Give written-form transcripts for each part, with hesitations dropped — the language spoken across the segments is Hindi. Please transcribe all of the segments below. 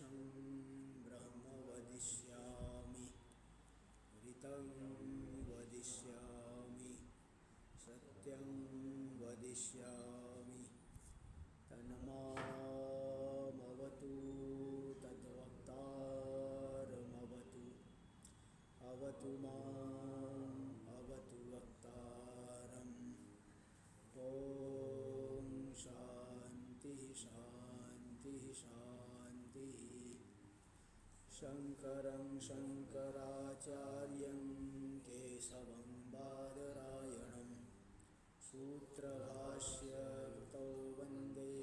मोक्षं ब्रह्म वदिष्यामि ऋतं वदिष्यामि सत्यं वदिष्यामि तन्मामवतु तद्वक्तारमवतु अवतु माम् अवतु वक्तारम् ॐ शान्तिः शान्तिः शान्तिः। शङ्करं शङ्कराचार्यं केशवं बादरायणं सूत्रभाष्यकृतौ वन्दे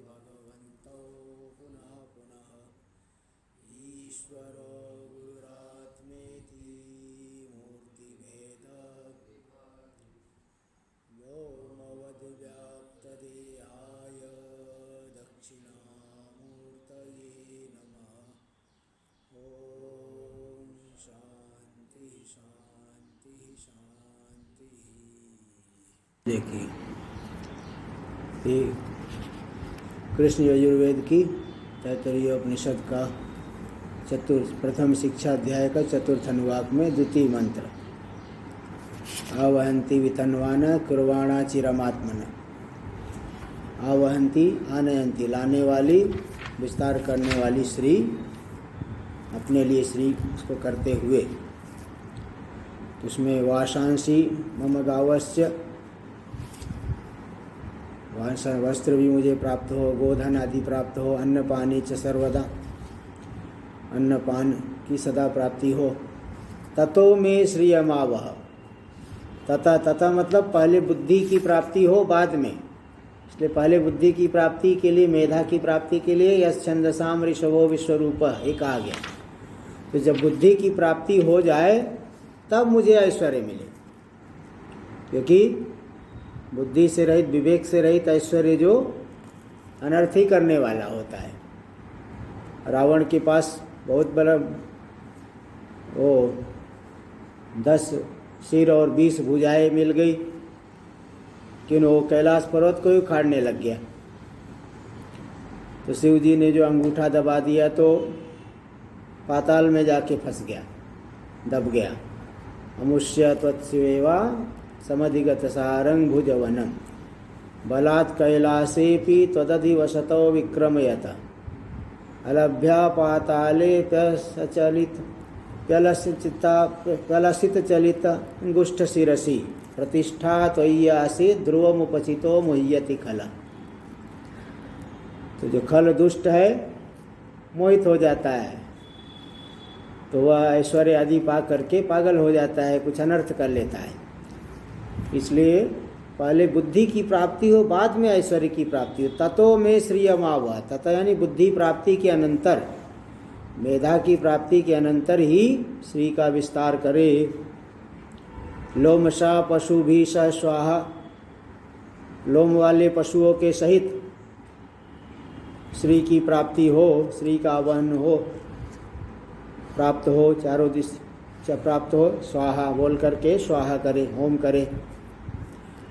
भगवन्तौ पुनः पुनः। ईश्वरो गुरुरात्मेति मूर्तिभेद व्योमवद्व्याप्तदेहाय दक्षिणामूर्तये नमः। ॐ शान्तिः शान्तिः शान्तिः। देखिए ये कृष्ण यजुर्वेद की तैत्तरीय उपनिषद का प्रथम शिक्षा अध्याय का चतुर्थ अनुवाक में द्वितीय मंत्र। आवहन्ति वितन्वान कुर्वाणा चिरमात्मन। आवहन्ति आनयन्ति लाने वाली, विस्तार करने वाली श्री, अपने लिए श्री उसको करते हुए। उसमें वाशांसी मम गावस्य, वस्त्र भी मुझे प्राप्त हो, गोधन आदि प्राप्त हो, अन्न पानी च सर्वदा, अन्न पान की सदा प्राप्ति हो। ततो में श्रियमावह। तथा तथा मतलब पहले बुद्धि की प्राप्ति हो बाद में, इसलिए पहले बुद्धि की प्राप्ति के लिए, मेधा की प्राप्ति के लिए यश छंदसाम ऋषभो विश्वरूप एक आ गया। तो जब बुद्धि की प्राप्ति हो जाए तब मुझे ऐश्वर्य मिले, क्योंकि बुद्धि से रहित, विवेक से रहित ऐश्वर्य जो अनर्थ ही करने वाला होता है। रावण के पास बहुत बड़ा वो 10 सिर और 20 भुजाएं मिल गई, कि वो कैलाश पर्वत को ही उखाड़ने लग गया। तो शिव जी ने जो अंगूठा दबा दिया तो पाताल में जाके फंस गया, दब गया। अमुष्य त्वत्शिवेवा समधिगत सारंग भुजवनम बलात् कैलासेपि त्वदधिवशतो विक्रमयत अलभ्या पाताले प्यलसित चलित अंगुष्ठ शिरसि प्रतिष्ठा त्वय्यासि ध्रुवमुपचितो मुह्यति खल। तो जो खल दुष्ट है मोहित हो जाता है, तो वह ऐश्वर्य आदि पा करके पागल हो जाता है, कुछ अनर्थ कर लेता है। इसलिए पहले बुद्धि की प्राप्ति हो, बाद में ऐश्वर्य की प्राप्ति हो। ततो में श्रियमावह, तथा यानी बुद्धि प्राप्ति के अनंतर, मेधा की प्राप्ति के अनंतर ही श्री का विस्तार करे। लोमशा पशु भी स स्वाहा, लोम वाले पशुओं के सहित श्री की प्राप्ति हो, श्री का आवाहन हो, प्राप्त हो, चारों दिश प्राप्त हो। स्वाहा बोल करके स्वाहा करे, होम करे।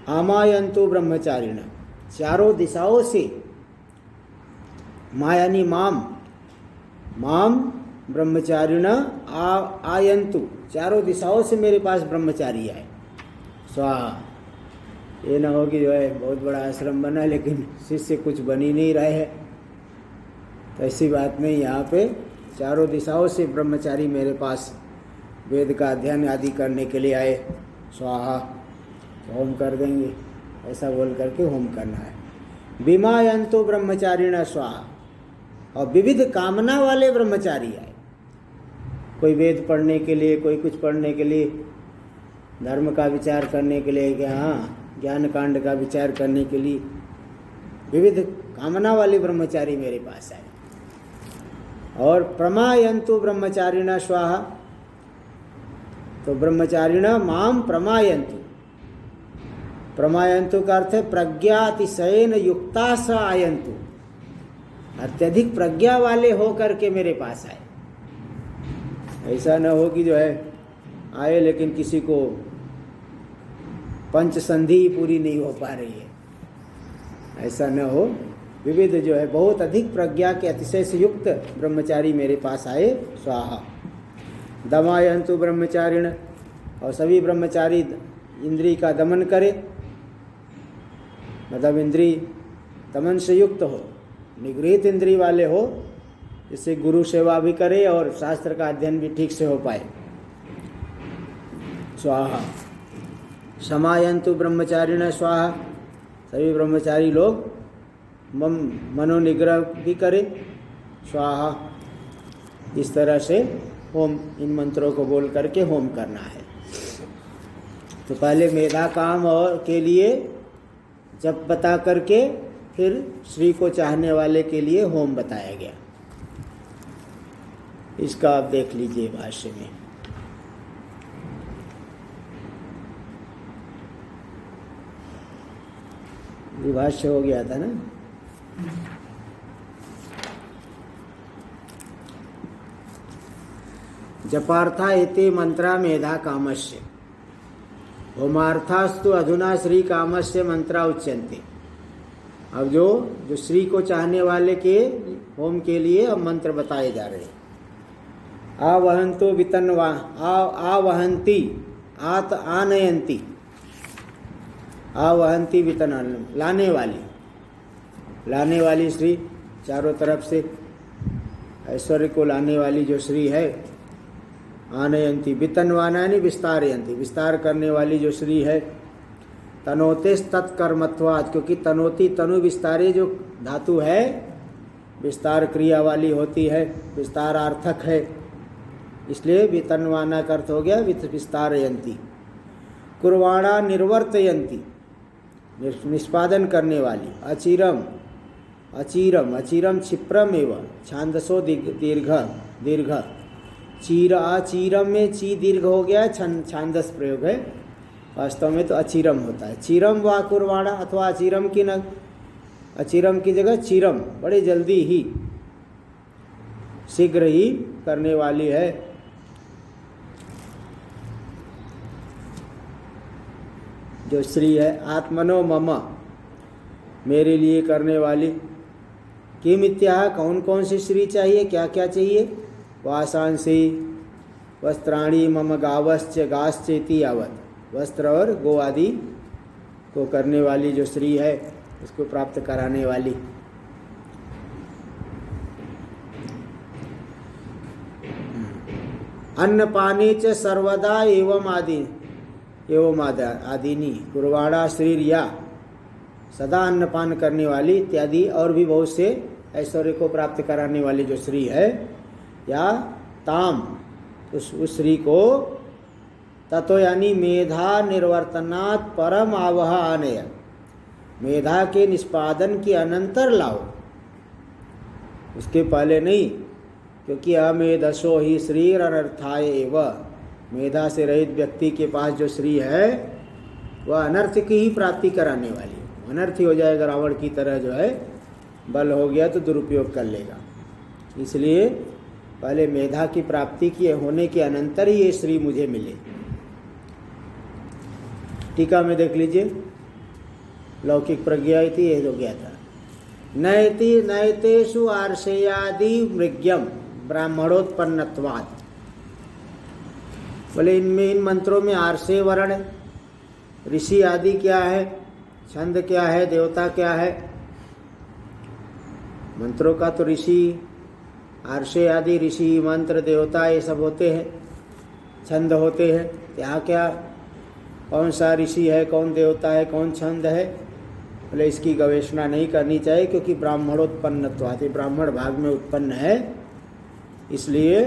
आमायन्तु ब्रह्मचारिण, चारों दिशाओं से, मायानी माम, माम ब्रह्मचारिण आयन्तु, चारों दिशाओं से मेरे पास ब्रह्मचारी आए। स्वाहा, ये ना हो कि जो है बहुत बड़ा आश्रम बना लेकिन शिष्य कुछ बन ही नहीं रहे हैं, तो ऐसी बात नहीं। यहाँ पे चारों दिशाओं से ब्रह्मचारी मेरे पास वेद का अध्ययन आदि करने के लिए आए। स्वाहा, होम कर देंगे, ऐसा बोल करके होम करना है। विमायन्तु ब्रह्मचारिण स्वाहा, और विविध कामना वाले ब्रह्मचारी आए। कोई वेद पढ़ने के लिए, कोई कुछ पढ़ने के लिए, धर्म का विचार करने के लिए, कि हाँ ज्ञान कांड का विचार करने के लिए, विविध कामना वाले ब्रह्मचारी मेरे पास आए। और प्रमायन्तु ब्रह्मचारिण स्वाहा, तो ब्रह्मचारिण माम प्रमायन्तु। प्रमायन्तु का अर्थ है प्रज्ञातिशयेन युक्ता स आयन्तु, अत्यधिक प्रज्ञा वाले हो करके मेरे पास आए। ऐसा न हो कि जो है आए लेकिन किसी को पंच संधि पूरी नहीं हो पा रही है, ऐसा न हो। विविध जो है बहुत अधिक प्रज्ञा के अतिशय से युक्त ब्रह्मचारी मेरे पास आए, स्वाहा। दमायन्तु ब्रह्मचारिण, और सभी ब्रह्मचारी इंद्री का दमन करे, मतलब इंद्री दमन से युक्त हो, निगृहित इंद्री वाले हो, जिससे गुरु सेवा भी करे और शास्त्र का अध्ययन भी ठीक से हो पाए, स्वाहा। समायन्तु ब्रह्मचारिण स्वाहा, सभी ब्रह्मचारी लोग मनोनिग्रह भी करे, स्वाहा। इस तरह से होम, इन मंत्रों को बोल करके होम करना है। तो पहले मेधा काम और के लिए जप बता करके फिर श्री को चाहने वाले के लिए होम बताया गया। इसका आप देख लीजिए भाष्य में। भाष्य हो गया था ना। जपार्था इति मंत्रा मेधा कामस्य, होमार्थास्तु अधुना श्री कामस्य मंत्रा उच्यन्ते। अब जो श्री को चाहने वाले के होम के लिए अब मंत्र बताए जा रहे हैं। आवहंतो वितन्वा, आवहंती, आत आनयंती, आवहंती वितन, लाने वाली श्री, चारों तरफ से ऐश्वर्य को लाने वाली जो श्री है। आनयंती वितन्वानानि विस्तारयंती, विस्तार करने वाली जो श्री है। तनोते तत्कर्मत्वात्, क्योंकि तनोती तनु विस्तारे जो धातु है विस्तार क्रिया वाली होती है, विस्तारार्थक है, इसलिए वितन्वाना का अर्थ हो गया विस्तारयंती। कुर्वाणा निर्वर्तयंती, निष्पादन करने वाली। अचिरम, अचिरम, अचिरम क्षिप्रम एवं छांदसो दीर्घ, चीर, अचीरम में ची दीर्घ हो गया, छांदस प्रयोग है, वास्तव में तो अचीरम होता है। चीरम व कुर्वाणा, अथवा अचीरम की न, अचीरम की जगह चीरम, बड़े जल्दी ही, शीघ्र ही करने वाली है। जो श्री है। आत्मनो मम, मेरे लिए करने वाली। किम इत्याह, कौन कौन सी श्री चाहिए, क्या क्या चाहिए। वासांसी वस्त्राणी मम गावश्च गाश्चेति यावत, वस्त्र और गो आदि को करने वाली जो श्री है, उसको प्राप्त कराने वाली। अन्न पानी च सर्वदा एवं आदिनी कुर्वाणा श्रीरिया, सदा अन्नपान करने वाली इत्यादि और भी बहुत से ऐश्वर्य को प्राप्त कराने वाली जो श्री है, या ताम, उस श्री को ततो यानी मेधा निर्वर्तनात् परम आवह आनय, मेधा के निष्पादन के अनंतर लाओ, उसके पहले नहीं, क्योंकि अमेधसो ही श्री अनर्थाय एव, मेधा से रहित व्यक्ति के पास जो श्री है वह अनर्थ की ही प्राप्ति कराने वाली, अनर्थी हो जाएगा, रावण की तरह जो है, बल हो गया तो दुरुपयोग कर लेगा। इसलिए पहले मेधा की प्राप्ति के होने के अनंतर ही ये श्री मुझे मिले। टीका में देख लीजिए, लौकिक प्रज्ञा इति ये हो गया था। नयति नयतेषु आर्षेयादि मृग्यम ब्राह्मणोत्पन्नत्वात्, बोले इनमें, इन मंत्रों में आर्षे वर्ण, ऋषि आदि क्या है, छंद क्या है, देवता क्या है। मंत्रों का तो ऋषि, आर्षे आदि ऋषि, मंत्र, देवता ये सब होते हैं, छंद होते हैं। यहाँ क्या, कौन सा ऋषि है, कौन देवता है, कौन छंद है, बोले इसकी गवेषणा नहीं करनी चाहिए, क्योंकि ब्राह्मणोत्पन्नत्वात्, ब्राह्मण भाग में उत्पन्न है, इसलिए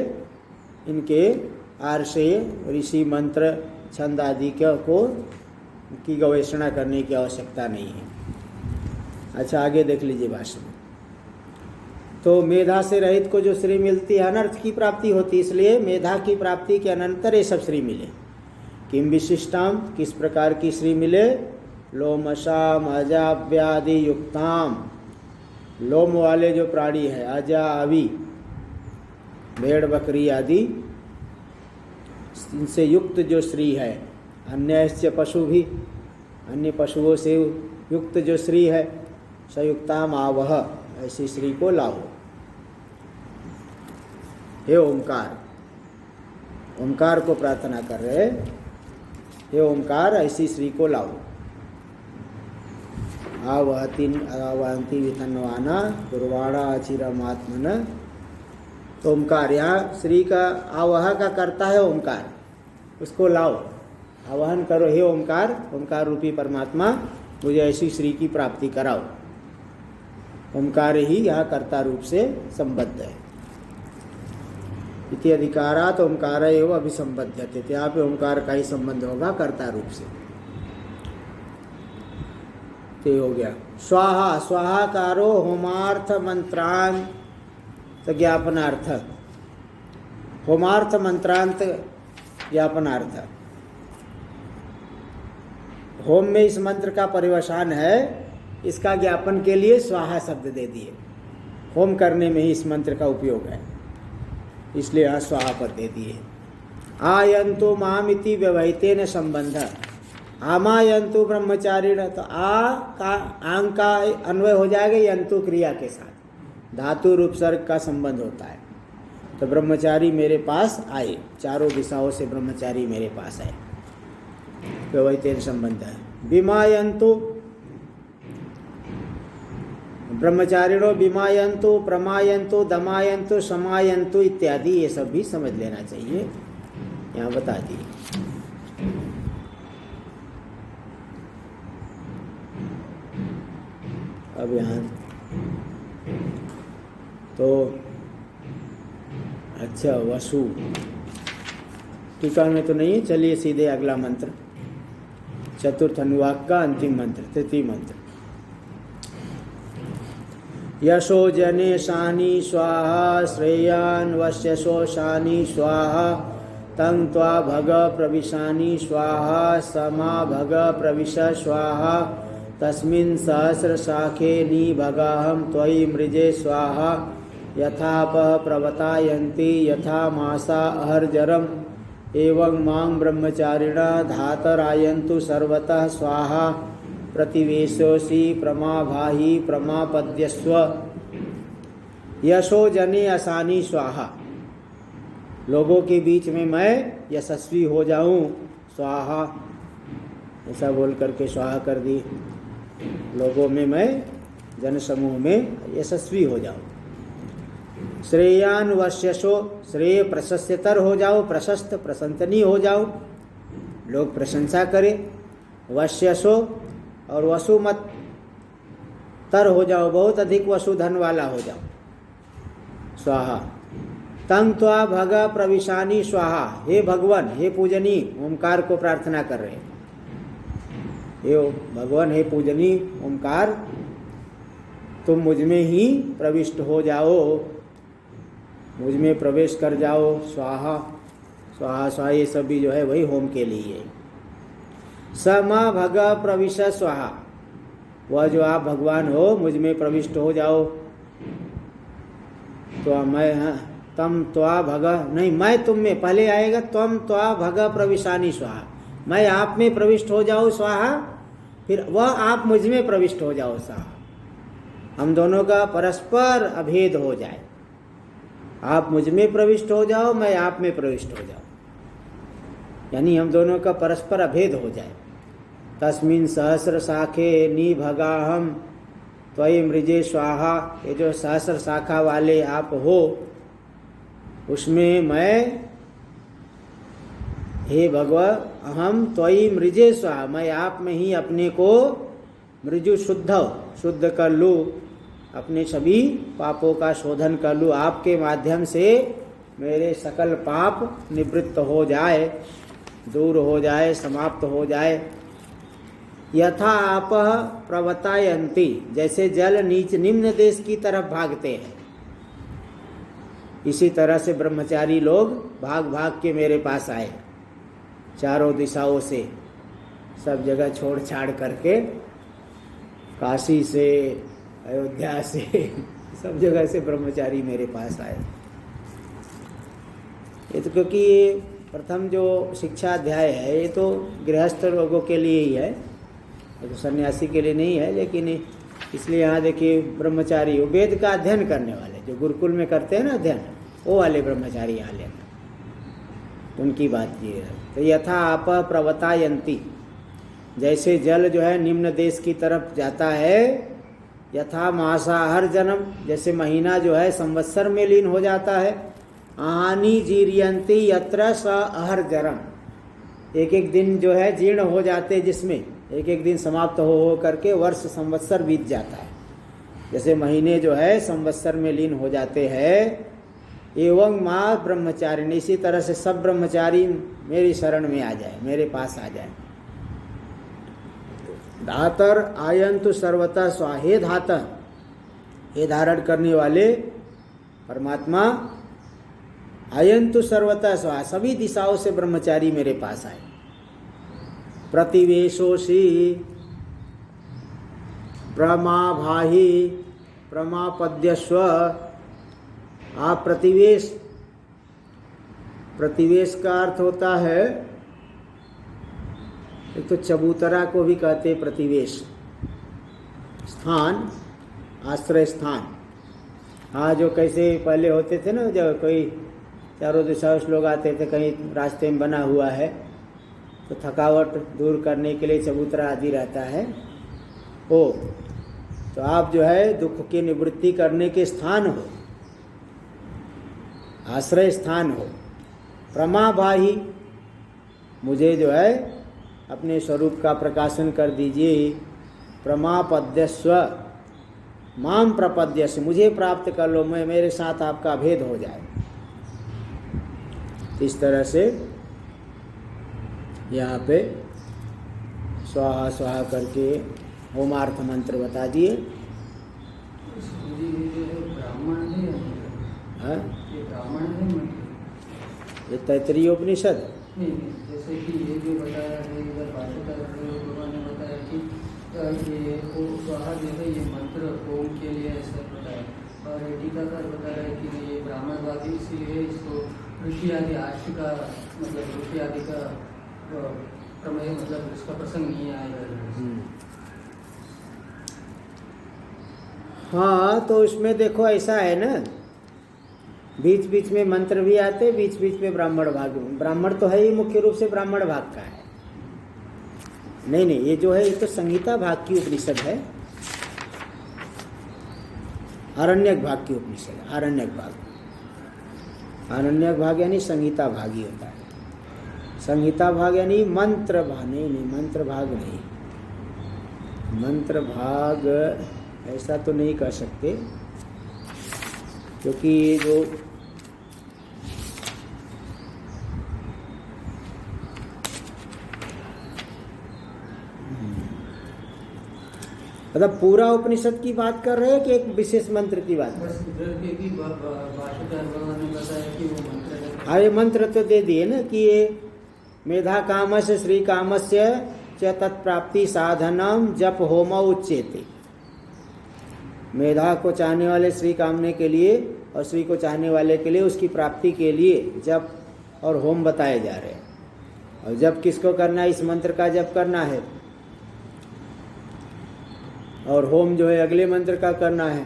इनके आर्षे, ऋषि, मंत्र, छंद आदि को की गवेषणा करने की आवश्यकता नहीं है। अच्छा, आगे देख लीजिए भाष्य में। तो मेधा से रहित को जो श्री मिलती है, अनर्थ की प्राप्ति होती, इसलिए मेधा की प्राप्ति के अनंतर ये सब श्री मिले। किम विशिष्टाम, किस प्रकार की श्री मिले। लोमशाम अजाव्यादि युक्ताम, लोम वाले जो प्राणी है, अजा अवि, भेड़ बकरी आदि, इनसे युक्त जो श्री है। अन्यश्च पशु भी, अन्य पशुओं से युक्त जो श्री है। संयुक्ता मावह, ऐसी श्री को लाओ। हे ओंकार, ओंकार को प्रार्थना कर रहे, हे ओंकार ऐसी श्री को लाओ। आवहंती वितन्वाना कुर्वाणा अचिरमात्मन। तो ओंकार, यहाँ श्री का आवह का करता है ओंकार, उसको लाओ, आवाहन करो। हे ओंकार, ओंकार रूपी परमात्मा मुझे ऐसी श्री की प्राप्ति कराओ। ओंकार ही यहाँ कर्ता रूप से संबद्ध है। इति अधिकारात ओंकार एवं अभिसंबध्यते, यहाँ पे ओंकार का ही संबंध होगा कर्ता रूप से। ते हो गया। स्वाहा, स्वाहाकारो होमार्थ मंत्रांत ज्ञापनार्थ, होमार्थ मंत्रांत ज्ञापनार्थ। होम में इस मंत्र का परिवसान है, इसका ज्ञापन के लिए स्वाहा शब्द दे दिए। होम करने में ही इस मंत्र का उपयोग है, इसलिए यहाँ स्वाहा पर दे दिए। आयंतु माम इति व्यवहितेन संबंध, आमायंतु ब्रह्मचारिण। तो आ का आंग का अन्वय हो जाएगा यंतु क्रिया के साथ, धातु रूप सर्ग का संबंध होता है। तो ब्रह्मचारी मेरे पास आए, चारों दिशाओं से ब्रह्मचारी मेरे पास आए, व्यवहितेन संबंध है। विमायंतु ब्रह्मचारिणो विमायंतु, प्रमायंतु, दमायंतु, समायंतु इत्यादि, ये सब भी समझ लेना चाहिए, यहाँ बता दिए। अब यहाँ तो अच्छा, वसु टीका में तो नहीं है, चलिए सीधे अगला मंत्र, चतुर्थ अनुवाक का अंतिम मंत्र, तृतीय मंत्र। यशो जने शानी स्वाहा, श्रेयान वश्यसो शानी स्वाहा, तं त्वा भग प्रविशानी स्वाहा, समा भग प्रविश स्वाहा, तस्मिन् सहस्र शाखे निभगाहं त्वयि मृजे स्वाहा, यथापः प्रवतायन्ति यथा मासा अहर्जरम्, एवं मां ब्रह्मचारिणा धातरायन्तु सर्वतः स्वाहा, प्रतिवेशोऽसि प्रमाभाहि प्रमापद्यस्व। यशो जने असानी स्वाहा, लोगों के बीच में मैं यशस्वी हो जाऊं, स्वाहा, ऐसा बोल करके स्वाहा कर दी। लोगों में मैं जन समूह में यशस्वी हो जाऊं। श्रेयान वश्यसो, श्रेय प्रशस्तर हो जाओ, प्रशस्त प्रशंसनीय हो जाओ, लोग प्रशंसा करें। वश्यसो, और वसुमत तर हो जाओ, बहुत अधिक वसुधन वाला हो जाओ, स्वाहा। तं त्वा भग प्रविशानी स्वाहा, हे भगवान, हे पूजनी, ओंकार को प्रार्थना कर रहे हैं। हे भगवान, हे पूजनी ओंकार, तुम मुझ में ही प्रविष्ट हो जाओ, मुझ में प्रवेश कर जाओ, स्वाहा स्वाहा स्वाहा, ये सभी जो है वही होम के लिए है। समा भग प्रविश स्वाहा, वह जो आप भगवान हो मुझ में प्रविष्ट हो जाओ। तो मैं तम त्वा भग नहीं, मैं तुम में पहले आएगा, तम त्वा भग प्रविशानी स्वाहा, मैं आप में प्रविष्ट हो जाऊँ स्वाहा, फिर वह आप मुझ में प्रविष्ट हो जाओ स्वाहा। हम दोनों का परस्पर अभेद हो जाए, आप मुझ में प्रविष्ट हो जाओ, मैं आप में प्रविष्ट हो जाऊँ, यानी हम दोनों का परस्पर अभेद हो जाए। तस्मिन् सहस्र शाखे निभगाहम त्वयि मृजे स्वाहा, ये जो सहस्र शाखा वाले आप हो उसमें मैं, हे भगवान, अहम त्वयि मृजे स्वाहा, मैं आप में ही अपने को मृजु शुद्ध कर लूँ, अपने सभी पापों का शोधन कर लूँ, आपके माध्यम से मेरे सकल पाप निवृत्त हो जाए, दूर हो जाए, समाप्त हो जाए। यथा आप प्रवतायन्ति, जैसे जल नीच निम्न देश की तरफ भागते हैं, इसी तरह से ब्रह्मचारी लोग भाग भाग के मेरे पास आए, चारों दिशाओं से, सब जगह छोड़ छाड़ करके, काशी से, अयोध्या से, सब जगह से ब्रह्मचारी मेरे पास आए। ये तो क्योंकि ये प्रथम जो शिक्षा अध्याय है ये तो गृहस्थ लोगों के लिए ही है, तो सन्यासी के लिए नहीं है, लेकिन इसलिए यहाँ देखिए ब्रह्मचारी वेद का अध्ययन करने वाले जो गुरुकुल में करते हैं ना अध्ययन, वो वाले ब्रह्मचारी यहाँ लेना, उनकी बात ये है। तो यथा आप प्रवतायंती, जैसे जल जो है निम्न देश की तरफ जाता है, यथा मासाहर जन्म, जैसे महीना जो है संवत्सर में लीन हो जाता है, आहानि जीरियंती यत्र स अहर जरम, एक एक दिन जो है जीर्ण हो जाते, जिसमें एक एक दिन समाप्त हो करके वर्ष संवत्सर बीत जाता है, जैसे महीने जो है संवत्सर में लीन हो जाते हैं। एवं माँ ब्रह्मचारिणी, इसी तरह से सब ब्रह्मचारी मेरी शरण में आ जाए, मेरे पास आ जाए। धातर आयंतु सर्वतः स्वा, हे धातर, हे धारण करने वाले परमात्मा, आयंतु सर्वतः स्वा, सभी दिशाओं से ब्रह्मचारी मेरे पास आए। प्रतिवेशोषि प्रमाभाहि प्रमापद्यस्व, आप प्रतिवेश, प्रतिवेश का अर्थ होता है, एक तो चबूतरा को भी कहते हैं प्रतिवेश, स्थान, आश्रय स्थान। हाँ, जो कैसे पहले होते थे ना, जब कोई चारों दिशा से लोग आते थे, कहीं रास्ते में बना हुआ है तो थकावट दूर करने के लिए चबूतरा आदि रहता है वो, तो आप जो है दुख की निवृत्ति करने के स्थान हो, आश्रय स्थान हो। प्रमाभाहि, मुझे जो है अपने स्वरूप का प्रकाशन कर दीजिए। प्रमापद्यस्व माम प्रपद्यस्व, मुझे प्राप्त कर लो, मैं मेरे साथ आपका भेद हो जाए। इस तरह से यहाँ पे स्वाहा स्वाहा करके होमार्थ मंत्र बता दिए। ये तैत्तरीय उपनिषद, जैसे कि ये जो बताया है इधर भाष्यकार ने बताया कि ये स्वाहा जो है ये मंत्र ओम के लिए ऐसा बताया, और टीकाकार बता रहा है कि ये ब्राह्मणवादी इसीलिए इसको ऋषि आदि आश्य का, मतलब ऋषि आदि का प्रमेय, मतलब इसका प्रसंग नहीं आएगा। हाँ, तो इसमें देखो ऐसा है ना, बीच बीच में मंत्र भी आते, बीच बीच में ब्राह्मण भाग, ब्राह्मण तो है ही मुख्य रूप से ब्राह्मण भाग का है। नहीं नहीं, ये जो है ये तो संहिता भाग की उपनिषद है, आरण्यक भाग की उपनिषद, आरण्यक भाग, आरण्यक भाग यानी संहिता भाग ही होता है। संहिता भाग यानी मंत्र भाग, नहीं नहीं, मंत्र भाग नहीं, मंत्र भाग ऐसा तो नहीं कर सकते, क्योंकि ये जो मतलब पूरा उपनिषद की बात कर रहे हैं कि एक विशेष मंत्र की बात कर रहे हैं? हाँ, ये मंत्र तो दे दिए ना कि ये मेधा कामस्य श्री कामस्य च तत्प्राप्ति साधनम जप होम उच्यते। मेधा को चाहने वाले श्री कामने के लिए और श्री को चाहने वाले के लिए उसकी प्राप्ति के लिए जप और होम बताए जा रहे हैं। और जप किसको करना है? इस मंत्र का जप करना है, और होम जो है अगले मंत्र का करना है।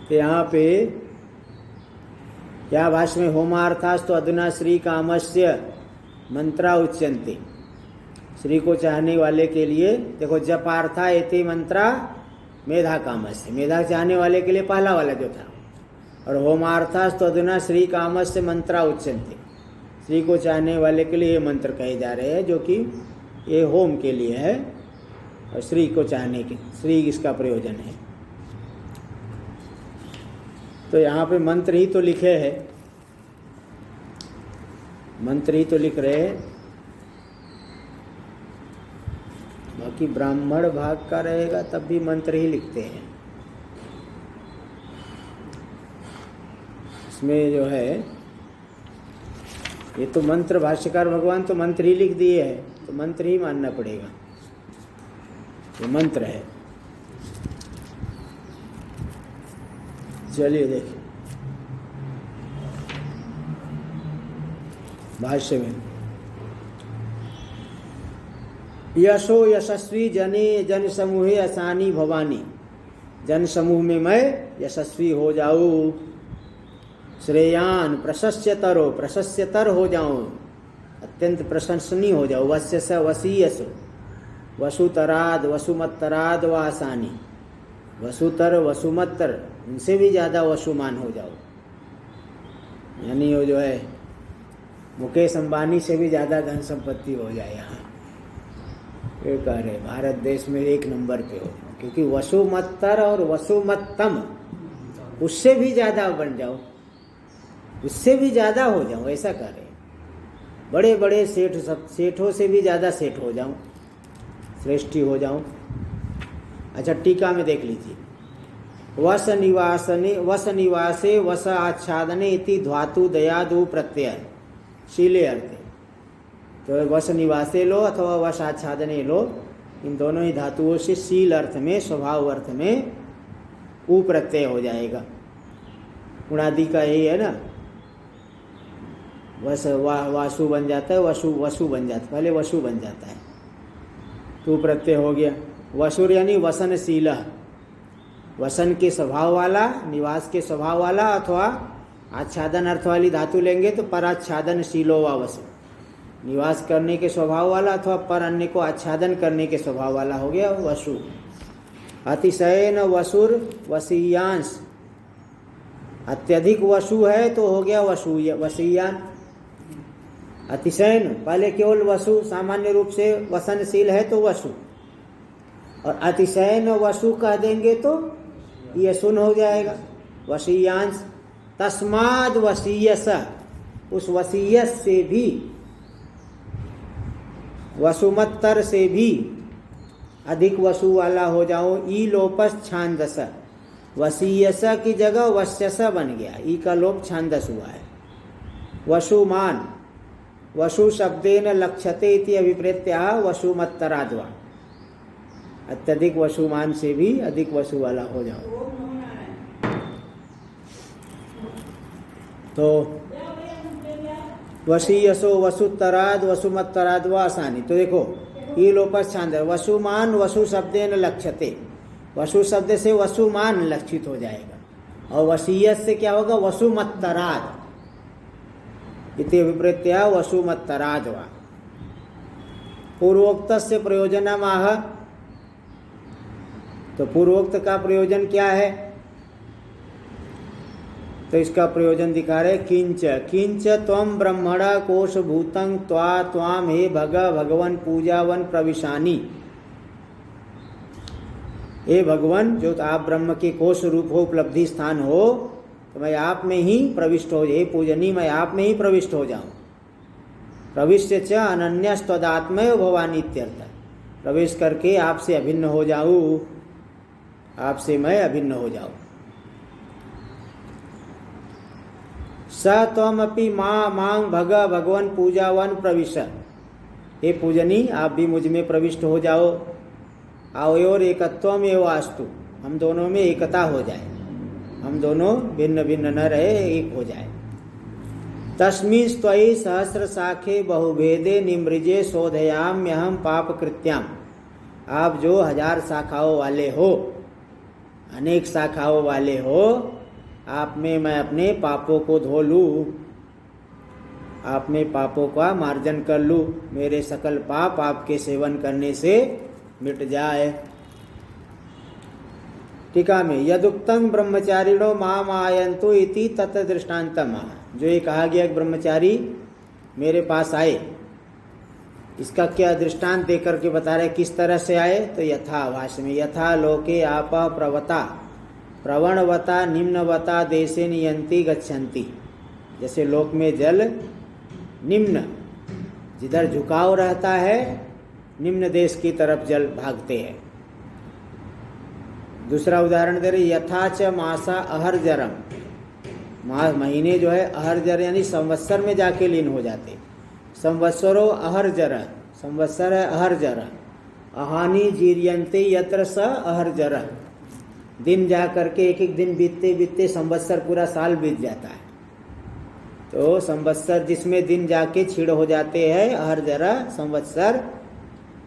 तो यहाँ पे क्या भाष्य में होमार्थास्तु अधुना श्री कामस्य मंत्रा उच्यन्ते, श्री को चाहने वाले के लिए देखो, जपार्था एते मंत्रा मेधा कामस्य, मेधा चाहने वाले के लिए पहला वाला जो था, और होमार्थास्तु अधुना श्री कामस्य मंत्रा उच्यन्ते, श्री को चाहने वाले के लिए ये मंत्र कहे जा रहे हैं, जो कि ये होम के लिए है और श्री को चाहने के, श्री इसका प्रयोजन है। तो यहाँ पे मंत्र ही तो लिखे हैं, मंत्र ही तो लिख रहे हैं, बाकी ब्राह्मण भाग का रहेगा तब भी मंत्र ही लिखते हैं। इसमें जो है ये तो मंत्र, भाष्यकार भगवान तो मंत्र ही लिख दिए हैं, तो मंत्र ही मानना पड़ेगा, ये मंत्र है। चलिए देखिए भाष्य में, यशो यशस्वी जने जन समूहे असानी भवानी, जन समूह में मैं यशस्वी हो जाऊं। श्रेयान प्रशस्यतरो, प्रशस्यतर हो जाऊं, अत्यंत प्रशंसनीय हो जाऊं। वश्यस वसीयसो, वसुतराद वसुमत्तराद व आसानी, वसुतर वसुमत्तर इनसे भी ज़्यादा वसुमान हो जाओ, यानी वो जो है मुकेश अंबानी से भी ज़्यादा धन संपत्ति हो जाए। यहाँ ये कह रहे भारत देश में 1 नंबर पे हो, क्योंकि वसुमत्तर और वसुमत्तम उससे भी ज़्यादा बन जाओ, उससे भी ज़्यादा हो जाओ, ऐसा कह रहे। बड़े बड़े सेठ, सब सेठों से भी ज़्यादा सेठ हो जाऊं, श्रेष्ठी हो जाऊं। अच्छा टीका में देख लीजिए, वस निवासे वस आच्छादने इति धातु दयादु प्रत्यय शीले अर्थे। तो वस निवासे लो अथवा वस आच्छादने लो, इन दोनों ही धातुओं से शील अर्थ में, स्वभाव अर्थ में उ प्रत्यय हो जाएगा। उणादि का यही है ना, वस वासु बन जाता है, वसु बन जाता है, पहले वसु बन जाता है, तो प्रत्यय हो गया। वसुर यानी वसनशील, वसन के स्वभाव वाला, निवास के स्वभाव वाला, अथवा आच्छादन अर्थ वाली धातु लेंगे तो पराच्छादन शीलो व वसु, निवास करने के स्वभाव वाला अथवा पर अन्य को आच्छादन करने के स्वभाव वाला हो गया वसु। अतिशयन वसुर वसीयांश, अत्यधिक वसु है तो हो गया वसु वसीयान। अतिशयन पहले केवल वसु, सामान्य रूप से वसनशील है तो वसु, और अतिशयन वसु कह देंगे तो ये सुन हो जाएगा वसीयांश। तस्माद वसीयस, उस वसीयस से भी, वसुमत्तर से भी अधिक वसु वाला हो जाओ। ई लोपस छांदस, वसीयस की जगह वश्यस बन गया, ई का लोप छांदस हुआ है। वसुमान, वसु शब्देन लक्ष्यते इति अभिप्रेत्या वसुमत्तराद्वा, अत्यधिक वसुमान से भी अधिक वसु वाला हो जाओ। तो वसीयसो वसुतराद वसुमत्तराद व आसानी। तो देखो ये लोपस छांद है, वसुमान वसु शब्देन लक्ष्यते, वसु शब्द से वसुमान लक्षित हो जाएगा, और वसीयत से क्या होगा वसुमत्तराद इति विप्रत्या वसुमत्तराद वा। पूर्वोक्त से प्रयोजनमाह, तो पूर्वोक्त का प्रयोजन क्या है, तो इसका प्रयोजन दिखा रहे किंच किंच त्वं ब्रह्मण कोशभूतं त्वा त्वाम हे भगवन पूजावन प्रविशानी। हे भगवान, जो आप ब्रह्म के कोश रूप हो, उपलब्धि स्थान हो, तो मैं आप में ही प्रविष्ट हो, हे पूजनी मैं आप में ही प्रविष्ट हो जाऊं। प्रविष्ट च अनन्यस्तदात्मय भवानी इत्यर्थ, प्रवेश करके आपसे अभिन्न हो जाऊं, आपसे मैं अभिन्न हो जाऊं। स त्वमपि मां भगवन पूजावन प्रविश, हे पूजनी आप भी मुझ में प्रविष्ट हो जाओ। आवयोर एकत्वम एव अस्तु, हम दोनों में एकता हो जाए, हम दोनों भिन्न भिन्न न रहे, एक हो जाए। तस्मिन् त्वयि सहस्र शाखे बहुभेदे निमृजे शोधयाम्यहम पाप कृत्याम, आप जो 1000 शाखाओं वाले हो, अनेक शाखाओं वाले हो, आप में मैं अपने पापों को धो लूँ, आप में पापों का मार्जन कर लूँ, मेरे सकल पाप आपके सेवन करने से मिट जाए। टीका में यदुक्तं ब्रह्मचारिणो माम आयन्तु इति तत् दृष्टान्तम, जो ये कहा गया ब्रह्मचारी मेरे पास आए, इसका क्या दृष्टांत देकर के बता रहे किस तरह से आए। तो यथा भाष्य में, यथा लोके आप प्रवता प्रवणवता निम्नवता देशे नियंती गच्छन्ति, जैसे लोक में जल निम्न, जिधर झुकाव रहता है निम्न देश की तरफ जल भागते हैं। दूसरा उदाहरण दे रहे, यथा च मासा अहरजरम, महीने जो है अहरजर यानी संवत्सर में जाके लीन हो जाते। संवत्सरो अहरजर, संवत्सर है अहरजर, अहानि जीर्यन्ते यत्र स अहरजर, दिन जा करके एक एक दिन बीतते बीतते संवत्सर पूरा साल बीत जाता है। तो संवत्सर जिसमें दिन जाके क्षीण हो जाते हैं, अहरजरा संवत्सर,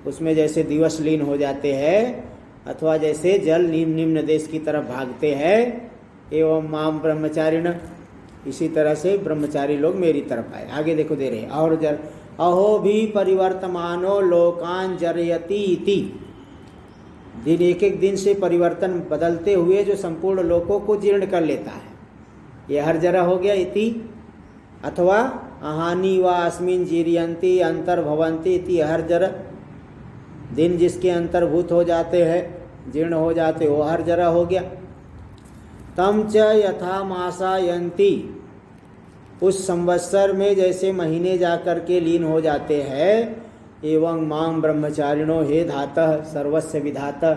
उसमें जैसे दिवस लीन हो जाते हैं अथवा जैसे जल निम्न देश की तरफ भागते हैं, एवं माम ब्रह्मचारिण, इसी तरह से ब्रह्मचारी लोग मेरी तरफ आए। आगे देखो दे रहे और जल अहो भी परिवर्तमानो लोकान जरयति इति, दिन एक एक दिन से परिवर्तन बदलते हुए जो संपूर्ण लोकों को जीर्ण कर लेता है, ये हर जरा हो गया इति, अथवा अहानि व अस्मिन जीरियंती अंतर्भवंती इति हर जरा, दिन जिसके अंतर्भूत हो जाते हैं जीर्ण हो जाते वो हर जरा हो गया। तम च यथा मासायंती, उस संवत्सर में जैसे महीने जाकर के लीन हो जाते हैं, एवं मां ब्रह्मचारिणो हे धातः सर्वस्य विधाता,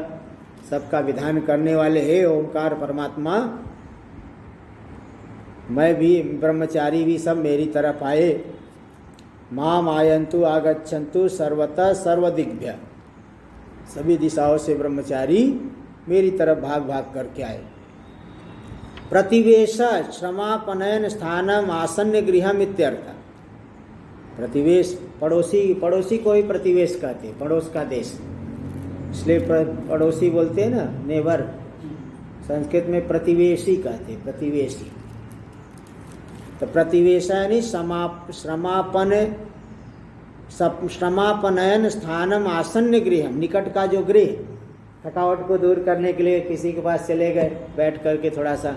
सबका विधान करने वाले हे ओंकार परमात्मा, मैं भी ब्रह्मचारी भी सब मेरी तरफ आए। माम आयंतु आगच्छन्तु सर्वतः सर्वदिग्भ्य, सभी दिशाओं से ब्रह्मचारी मेरी तरफ भाग भाग करके आए। प्रतिवेश श्रमापनयन स्थानम आसन्न गृहम इत्यर्थ, प्रतिवेश पड़ोसी, पड़ोसी को ही प्रतिवेश कहते हैं, पड़ोस का देश, इसलिए पड़ोसी बोलते हैं ना, नेबर, संस्कृत में प्रतिवेशी कहते हैं, प्रतिवेशी। तो प्रतिवेश यानी श्रमापनयन स्थानम आसन्न गृहम, निकट का जो गृह, थकावट को दूर करने के लिए किसी के पास चले गए, बैठ करके थोड़ा सा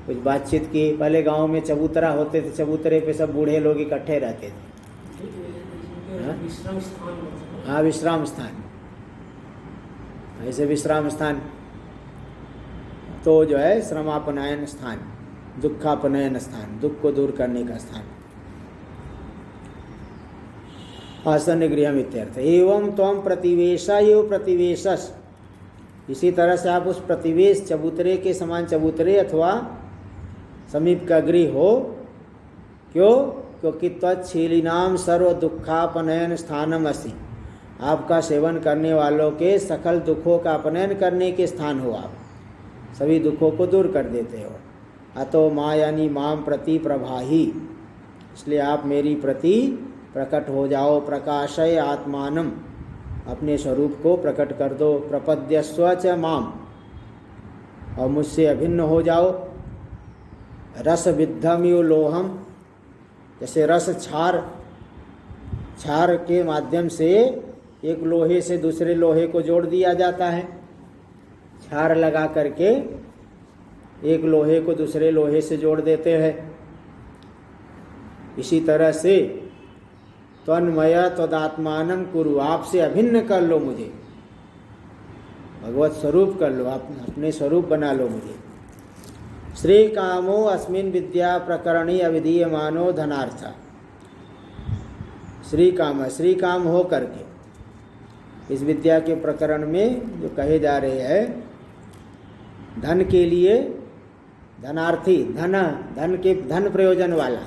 कुछ बातचीत की। पहले गांव में चबूतरा होते थे, चबूतरे पे सब बूढ़े लोग इकट्ठे रहते थे, हाँ विश्राम स्थान, ऐसे विश्राम स्थान तो जो है श्रमापनयन स्थान, दुखापनयन स्थान, दुख को दूर करने का स्थान, आसन्न गृहम इत्यर्थ। एवं त्वं प्रतिवेशा एव प्रतिवेशस, इसी तरह से आप उस प्रतिवेश चबूतरे के समान चबूतरे अथवा समीप का गृह हो। क्यों? क्योंकि तत्शीलिनाम सर्व दुखापनयन स्थानम असि, आपका सेवन करने वालों के सकल दुखों का अपनयन करने के स्थान हो, आप सभी दुखों को दूर कर देते हो। अतो माँ यानी माम प्रति प्रभाही, इसलिए आप मेरी प्रति प्रकट हो जाओ। प्रकाशय आत्मानम, अपने स्वरूप को प्रकट कर दो। प्रपद्यस्व च माम, और मुझसे अभिन्न हो जाओ। रस विद्धम यो लोहम, जैसे रस छार के माध्यम से एक लोहे से दूसरे लोहे को जोड़ दिया जाता है, छार लगा करके एक लोहे को दूसरे लोहे से जोड़ देते हैं। इसी तरह से त्वन्मय त्वदात्मानं कुरु, आपसे अभिन्न कर लो मुझे, भगवत स्वरूप कर लो, आप अपने स्वरूप बना लो मुझे। श्री कामो अस्मिन विद्या प्रकरणी अविधीयमानो धनार्थ, श्री काम हो करके इस विद्या के प्रकरण में जो कहे जा रहे हैं, धन के लिए धनार्थी, धन प्रयोजन वाला,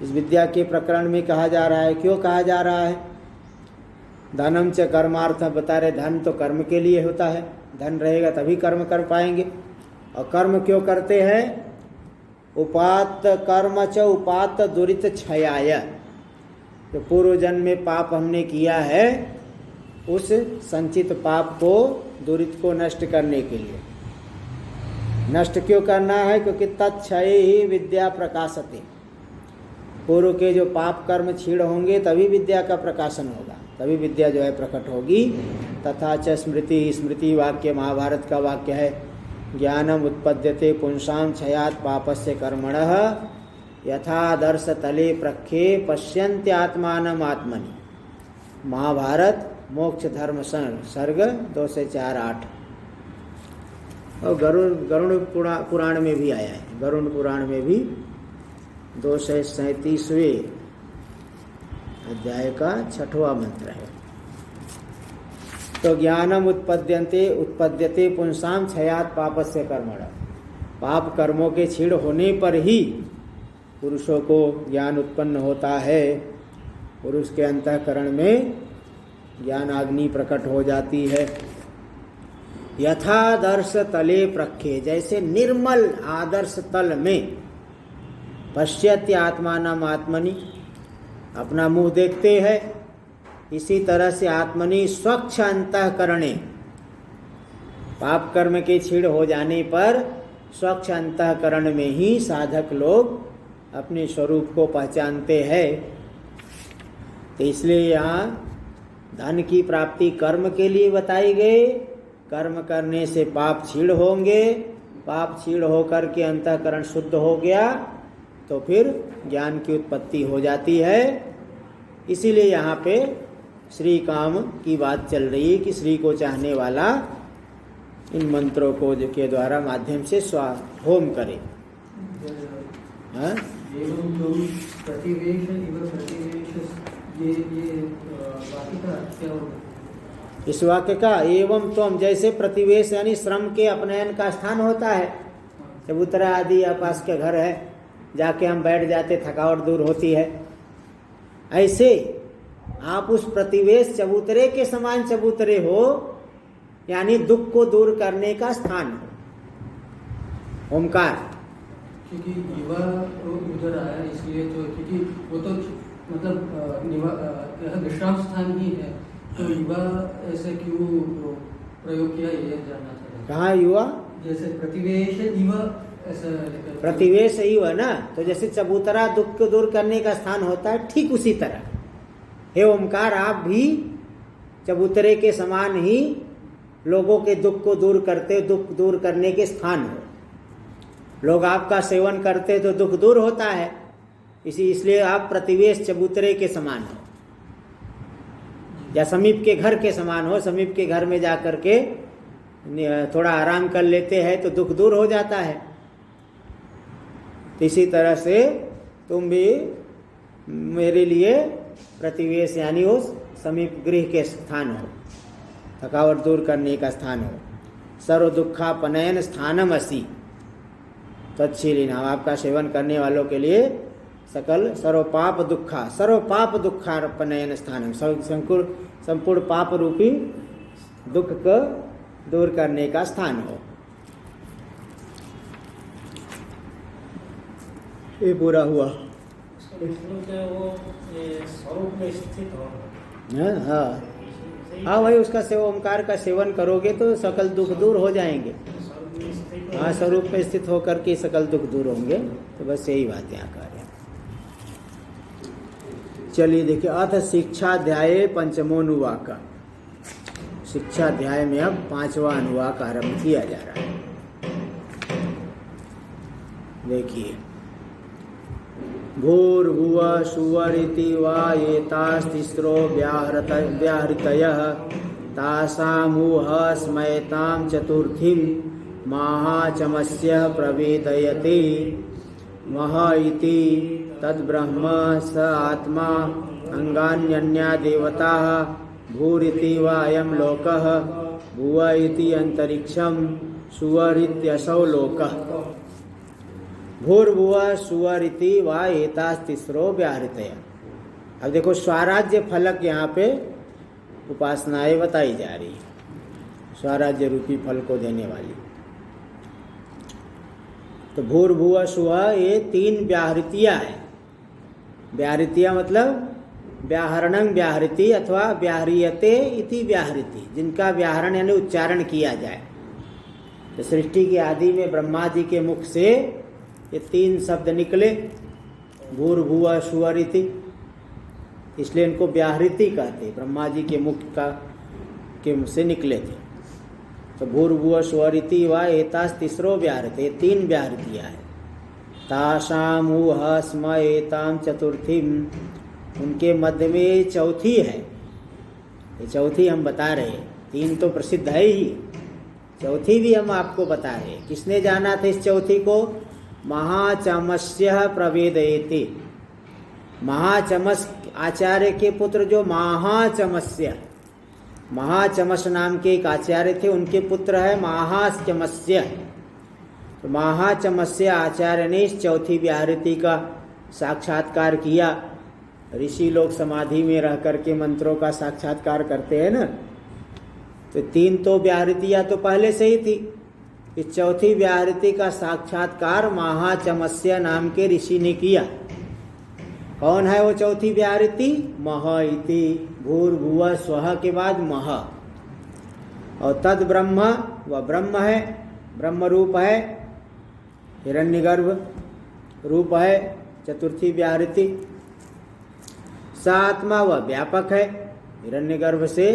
इस विद्या के प्रकरण में कहा जा रहा है। क्यों कहा जा रहा है? धनम च कर्मार्थ, बता रहे धन तो कर्म के लिए होता है, धन रहेगा तभी कर्म कर पाएंगे। और कर्म क्यों करते हैं? उपात कर्म च उपात दुरित क्षयाय, जो पूर्व जन्म में पाप हमने किया है उस संचित पाप को, दुरित को नष्ट करने के लिए। नष्ट क्यों करना है? क्योंकि तत्क्षय ही विद्या प्रकाशते, पूर्व के जो पाप कर्म क्षीण होंगे तभी विद्या का प्रकाशन होगा, तभी विद्या जो है प्रकट होगी। तथा च स्मृति, स्मृति वाक्य महाभारत का वाक्य है, ज्ञानम उत्पद्यते पुंसाम क्षयात् पापस्य कर्मणः यथादर्श तले प्रख्ये पश्यन्ते आत्मानम आत्मनि। महाभारत मोक्ष धर्म सर्ग 2 से 4, 8। और गरुड़ पुराण में भी आया है, गरुड़ पुराण में भी 237वें अध्याय का 6वां मंत्र है। तो ज्ञानम उत्पद्यते पुंसाम क्षयात् पापस्य कर्मणः, पाप कर्मों के क्षीण होने पर ही पुरुषों को ज्ञान उत्पन्न होता है। पुरुष के अंतःकरण में ज्ञान अग्नि प्रकट हो जाती है। यथादर्श तले प्रख्ये, जैसे निर्मल आदर्श तल में, पश्यत्य आत्मानम आत्मनि, अपना मुंह देखते हैं, इसी तरह से आत्मनि स्वच्छ अंतःकरणे, पाप कर्म के छीड़ हो जाने पर स्वच्छ अंतःकरण में ही साधक लोग अपने स्वरूप को पहचानते हैं। तो इसलिए यहाँ धन की प्राप्ति कर्म के लिए बताई गई। कर्म करने से पाप छीड़ होंगे, पाप छीड़ होकर के अंतःकरण शुद्ध हो गया तो फिर ज्ञान की उत्पत्ति हो जाती है। इसीलिए यहाँ पे श्री काम की बात चल रही है कि श्री को चाहने वाला इन मंत्रों को के द्वारा माध्यम से होम करे। हाँ? इस वाक्य का एवं त्वम, जैसे प्रतिवेश यानी श्रम के अपनयन का स्थान होता है। चबूतरा आदि या पास के घर है, जाके हम बैठ जाते, थकावट दूर होती है। ऐसे आप उस प्रतिवेश चबूतरे के समान चबूतरे हो, यानी दुख को दूर करने का स्थान हो ओमकार। क्योंकि युवा उधर आया इसलिए, तो क्योंकि वो तो मतलब यह विश्राम स्थान ही है, तो युवा ऐसे क्यों प्रयोग किया ये जानना चाहिए। कहाँ युवा? जैसे प्रतिवेश युवा, ऐसा प्रतिवेश युवा ना, तो जैसे चबूतरा दुख को दूर करने का स्थान होता है, ठीक उसी तरह हे ओमकार आप भी चबूतरे के समान ही लोगों के दुख को दूर करते, दुख दूर करने के स्थान हो। लोग आपका सेवन करते तो दुख दूर होता है, इसलिए आप प्रतिवेश चबूतरे के समान हो, या समीप के घर के समान हो। समीप के घर में जाकर के थोड़ा आराम कर लेते हैं तो दुख दूर हो जाता है। इसी तरह से तुम भी मेरे लिए प्रतिवेश यानी उस समीप गृह के स्थान हो, थकावट दूर करने का स्थान हो। सर्व दुखापनयन स्थानम असि तत्शीलिनाम, आपका सेवन करने वालों के लिए सकल सर्व पाप दुखापनयन स्थानम, संपूर्ण पाप रूपी दुख को दूर करने का स्थान हो। ये पूरा हुआ। स्वरूप में स्थित हो। हाँ भाई, उसका ओमकार का सेवन करोगे तो सकल दुख दूर हो जाएंगे। हाँ, स्वरूप में स्थित होकर के सकल दुख दूर होंगे। तो बस यही बात यहाँ कर रहे हैं। चलिए देखिए, अथ शिक्षाध्याय पंचमोनुवाक, शिक्षाध्याय में अब 5वां अनुवाक आरंभ किया जा रहा है। देखिए, भूर्भुवः सुवरिति वा एतास्तिस्रो व्याहृतयः तासामूह स्मयतां चतुर्थीं महाचमस्य प्रवेदयति मह इति तद्ब्रह्म स आत्मा अंगान्यन्या देवताः भूरिति वा अयं लोकः भुव इति अंतरिक्षं सुवरित्यसौ लोकः। भूर्भुवः सुवरिति वा एतास्तिस्रो व्याहृतयः। अब देखो, स्वराज्य फलक यहाँ पे उपासनाएं बताई जा रही है, स्वराज्य रूपी फल को देने वाली। तो भूर्भुवः सुवः, ये 3 व्याहृतियाँ हैं। व्याहृतियाँ मतलब व्याहरणं व्याहृति अथवा व्याह्रियते इति व्याहृति, जिनका व्याहरण यानी उच्चारण किया जाए। तो सृष्टि की आदि में ब्रह्मा जी के मुख से ये 3 शब्द निकले, भूर्भुवः सुवरिति, इसलिए इनको व्याहृति कहते। ब्रह्मा जी के मुख के मुख से निकले थे। तो भूर्भुवः सुवरिति वा एतास्तिस्रो व्याहृते, ये 3 व्याहृतियाँ हैं। तासाम ऊह स्म एतां चतुर्थीम, उनके मध्य में चौथी है। ये चौथी हम बता रहे हैं, 3 तो प्रसिद्ध है ही, चौथी भी हम आपको बता रहे हैं। किसने जाना था इस चौथी को? महाचमस्य प्रवेदयति, महाचमस आचार्य के पुत्र जो महाचमस्य, महाचमस नाम के एक आचार्य थे, उनके पुत्र है महाचमस्य। तो महाचमस्य आचार्य ने इस चौथी व्याहृति का साक्षात्कार किया। ऋषि लोग समाधि में रह करके मंत्रों का साक्षात्कार करते हैं ना, तो 3 तो व्याहृतियाँ तो पहले से ही थी। इस चौथी व्याहृति का साक्षात्कार महाचमस्य नाम के ऋषि ने किया। कौन है वो चौथी व्याहृति? मह इति। भूर्भुवः स्वः के बाद मह। और तद ब्रह्म, वह ब्रह्म है, ब्रह्म रूप है, हिरण्यगर्भ रूप है, चतुर्थी व्याहृति। स आत्मा, वह व्यापक है, हिरण्यगर्भ से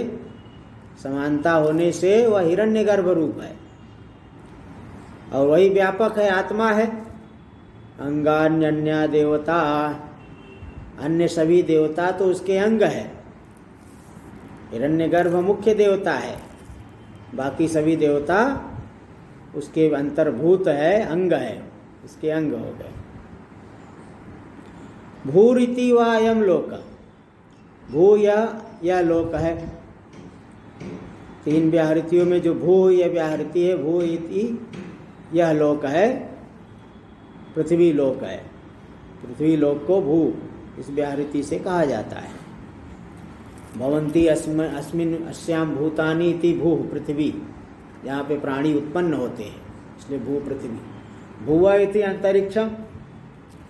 समानता होने से वह हिरण्यगर्भ रूप है और वही व्यापक है, आत्मा है। अंगान्यन्या देवता, अन्य सभी देवता तो उसके अंग है। हिरण्यगर्भ मुख्य देवता है, बाकी सभी देवता उसके अंतर्भूत है, अंग है, इसके अंग हो गए। भूरिति व अयम लोक, भू यह लोक है। तीन व्याहृतियों में जो भू यह व्याहृति है, भू इति यह लोक है, पृथ्वी लोक है। पृथ्वी लोक को भू इस व्याहृति से कहा जाता है। भवन्ति अस्मिन् अस्याम भूतानि इति भू, पृथ्वी, यहाँ पे प्राणी उत्पन्न होते हैं, इसलिए भू पृथ्वी। भुवा इति अंतरिक्षम,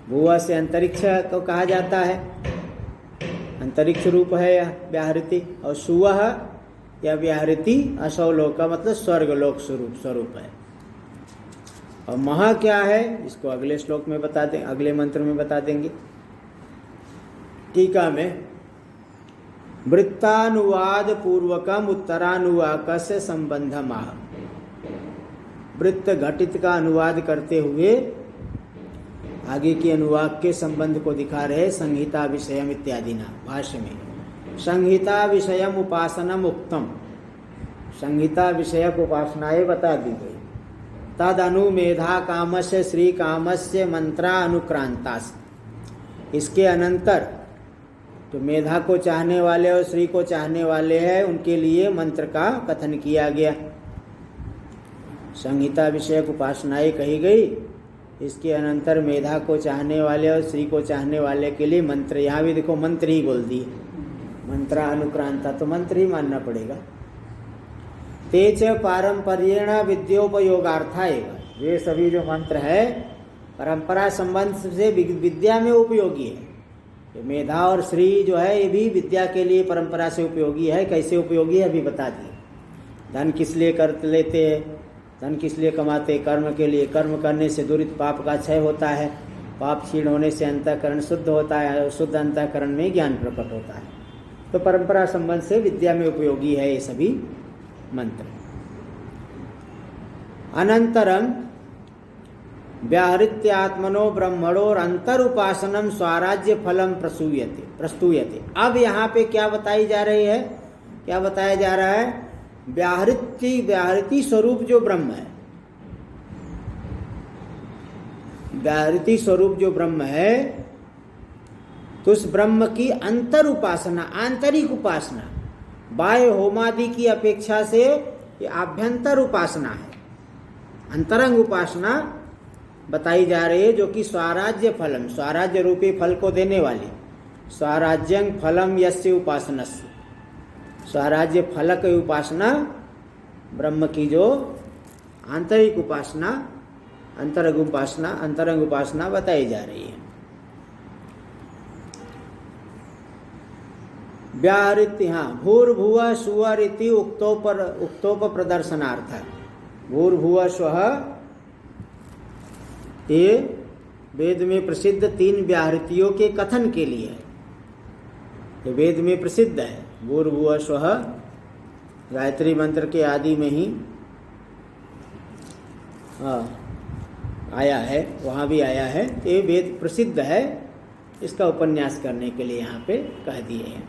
भुवा से अंतरिक्ष को कहा जाता है, अंतरिक्ष रूप है यह व्याहृति। और सुवह, यह व्याहृति असौलोक का मतलब स्वर्गलोक स्वरूप है। और महा क्या है, इसको अगले श्लोक में बता दें, अगले मंत्र में बता देंगे। टीका में वृत्तानुवाद पूर्वकम उत्तरानुवाक से संबंध माह, वृत्त घटित का अनुवाद करते हुए आगे के अनुवाक के संबंध को दिखा रहे। संहिता विषयम इत्यादि ना भाष्य में संहिता विषयम उपासनम उक्तम, संहिता विषयक उपासनाएं बता दी गई। तद अनुमेधा कामस्य श्री कामस्य मंत्रा अनुक्रांतास, इसके अनंतर तो मेधा को चाहने वाले और श्री को चाहने वाले हैं, उनके लिए मंत्र का कथन किया गया। संहिता विषयक उपासनाएं कही गई, इसके अनंतर मेधा को चाहने वाले और श्री को चाहने वाले के लिए मंत्र, यहाँ भी देखो मंत्र ही बोल दिए, मंत्रा अनुक्रांता, तो मंत्र ही मानना पड़ेगा। तेच पारंपर्येण विद्योपयोगार्थाएगा, वे सभी जो मंत्र है परंपरा संबंध से विद्या में उपयोगी है। मेधा और श्री जो है ये भी विद्या के लिए परंपरा से उपयोगी है। कैसे उपयोगी है अभी बता दिए। धन किस लिए कर लेते हैं, धन किस लिए कमाते, कर्म के लिए। कर्म करने से दुरित पाप का क्षय होता है, पाप क्षीण होने से अंतःकरण शुद्ध होता है और शुद्ध अंतःकरण में ज्ञान प्रकट होता है। तो परंपरा संबंध से विद्या में उपयोगी है ये सभी मंत्र। अनंतरम व्याहृत्यात्मनो ब्रह्मणोर अंतर उपासनम स्वराज्य फलम प्रस्तूयते। अब यहाँ पे क्या बताई जा रही है, क्या बताया जा रहा है? व्याहृति स्वरूप जो ब्रह्म है, व्याहृति स्वरूप जो ब्रह्म है, तो उस ब्रह्म की अंतर उपासना, आंतरिक उपासना, बाह्य होमादि की अपेक्षा से ये आभ्यंतर उपासना है, अंतरंग उपासना बताई जा रही है, जो कि स्वराज्य फलम, स्वराज्य रूपी फल को देने वाली। स्वराज्यं फलम यस्य उपासनस्य, स्वराज्य फलक उपासना, ब्रह्म की जो आंतरिक उपासना, अंतरंग उपासना बताई जा रही है। व्याहृति, हाँ, भूर्भुव सुवर इति उक्तोप प्रदर्शनार्थ। भूर्भुव स्वः ये वेद में प्रसिद्ध तीन व्याहृतियों के कथन के लिए है। ये वेद में प्रसिद्ध है। भूर्भुव स्वः गायत्री मंत्र के आदि में ही आया है, वहाँ भी आया है। ये वेद प्रसिद्ध है, इसका उपन्यास करने के लिए यहाँ पे कह दिए हैं।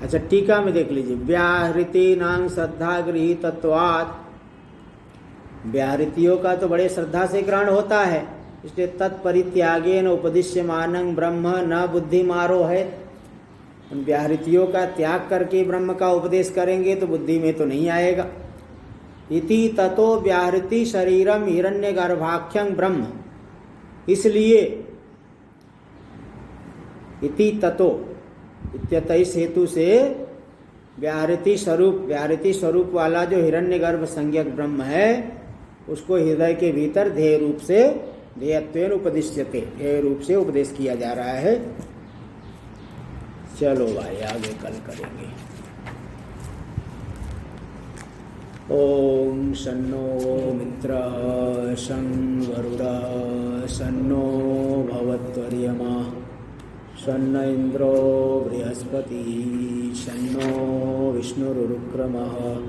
अच्छा, टीका में देख लीजिए। व्याहृति नाम श्रद्धा गृहीतत्वात्, व्याहृतियों का तो बड़े श्रद्धा से ग्रहण होता है, इसलिए तत्परित्यागेन उपदिश्यमानं ब्रह्म न बुद्धिमारो है। उन व्याहृतियों का त्याग करके ब्रह्म का उपदेश करेंगे तो बुद्धि में तो नहीं आएगा। इति ततो व्याहृति शरीरम हिरण्यगर्भाख्यं ब्रह्म, इसलिए इति ततो इत्यतः इस हेतु से व्याहृति स्वरूप वाला जो हिरण्यगर्भ संज्ञक ब्रह्म है, उसको हृदय के भीतर ध्येय रूप से ध्येयत्वेन उपदिश्यते, ध्येय रूप से उपदेश किया जा रहा है। चलो भाई आगे कल करेंगे। ओम शन्नो मित्रः शं वरुणः शन्नो भवत्वर्यमा शन्न इन्द्रो बृहस्पतिः शन्नो विष्णुरुक्रमः।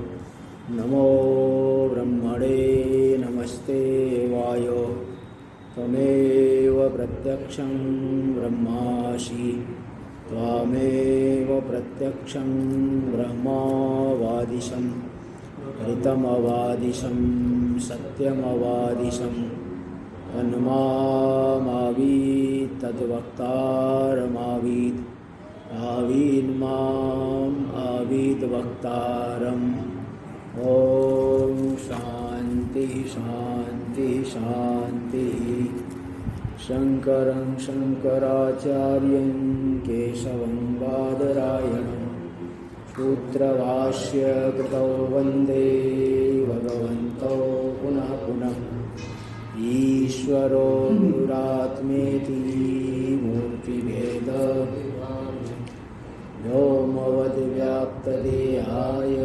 नमो ब्रह्मणे नमस्ते वायो त्वमेव प्रत्यक्षं ब्रह्मासि त्वामेव प्रत्यक्षं ब्रह्मावादिशं ऋतमवादिशं सत्यमवादिशं तन्मामावीत् तद्वक्तारमावीत् आवीन्माम् आवीत् वक्तारम्। ओम शांति शांति शांति। शंकरं शंकराचार्यं केशवं बादरायणं सूत्रभाष्य कृतौ वन्दे भगवन्तौ पुनः पुनः। ईश्वरो गुरुरात्मेति मूर्तिभेद व्योमवद्व्याप्तदेहाय